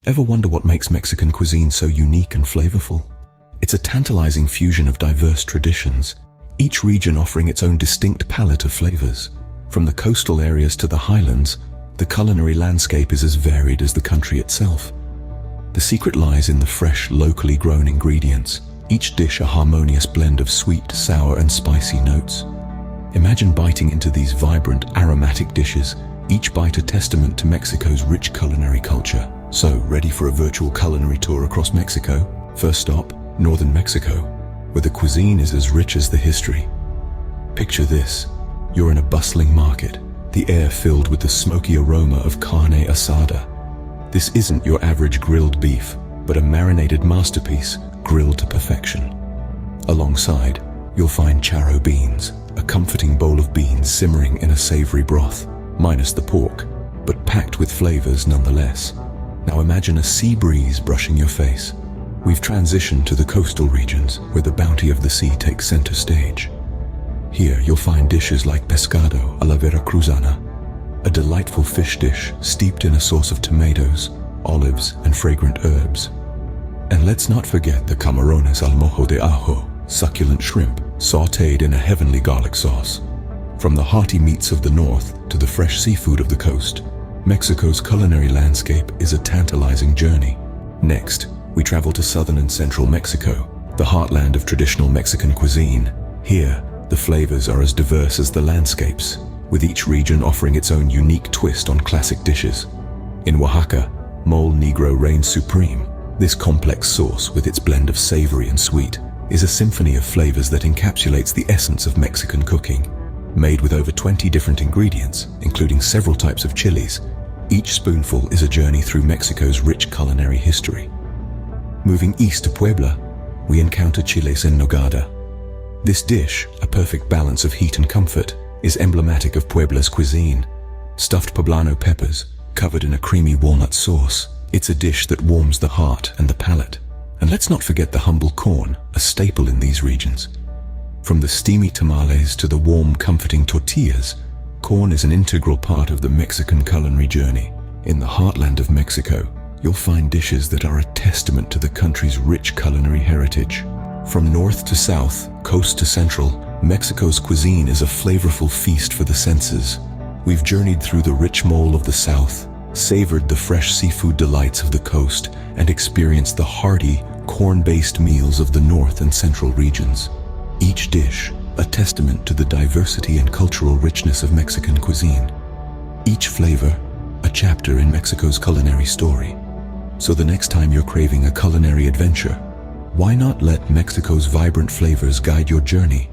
Ever wonder what makes Mexican cuisine so unique and flavorful? It's a tantalizing fusion of diverse traditions, each region offering its own distinct palette of flavors. From the coastal areas to the highlands, the culinary landscape is as varied as the country itself. The secret lies in the fresh, locally grown ingredients, each dish a harmonious blend of sweet, sour, and spicy notes. Imagine biting into these vibrant, aromatic dishes, each bite a testament to Mexico's rich culinary culture. So, ready for a virtual culinary tour across Mexico? First stop, northern Mexico, where the cuisine is as rich as the history. Picture this. You're in a bustling market, the air filled with the smoky aroma of carne asada. This isn't your average grilled beef, but a marinated masterpiece grilled to perfection. Alongside, you'll find charro beans, a comforting bowl of beans simmering in a savory broth, minus the pork, but packed with flavors nonetheless. Now imagine a sea breeze brushing your face. We've transitioned to the coastal regions, where the bounty of the sea takes center stage. Here you'll find dishes like pescado a la veracruzana, a delightful fish dish steeped in a sauce of tomatoes, olives, and fragrant herbs. And let's not forget the camarones al mojo de ajo, succulent shrimp, sautéed in a heavenly garlic sauce. From the hearty meats of the north to the fresh seafood of the coast, Mexico's culinary landscape is a tantalizing journey. Next, we travel to southern and central Mexico, the heartland of traditional Mexican cuisine. Here, the flavors are as diverse as the landscapes, with each region offering its own unique twist on classic dishes. In Oaxaca, mole negro reigns supreme. This complex sauce, with its blend of savory and sweet, is a symphony of flavors that encapsulates the essence of Mexican cooking. Made with over 20 different ingredients, including several types of chilies, each spoonful is a journey through Mexico's rich culinary history. Moving east to Puebla, we encounter chiles en nogada. This dish, a perfect balance of heat and comfort, is emblematic of Puebla's cuisine. Stuffed poblano peppers, covered in a creamy walnut sauce, it's a dish that warms the heart and the palate. And let's not forget the humble corn, a staple in these regions. From the steamy tamales to the warm, comforting tortillas, corn is an integral part of the Mexican culinary journey. In the heartland of Mexico, you'll find dishes that are a testament to the country's rich culinary heritage. From north to south, coast to central, Mexico's cuisine is a flavorful feast for the senses. We've journeyed through the rich mole of the south, savored the fresh seafood delights of the coast, and experienced the hearty, corn-based meals of the north and central regions. Each dish, a testament to the diversity and cultural richness of Mexican cuisine. Each flavor, a chapter in Mexico's culinary story. So the next time you're craving a culinary adventure, why not let Mexico's vibrant flavors guide your journey?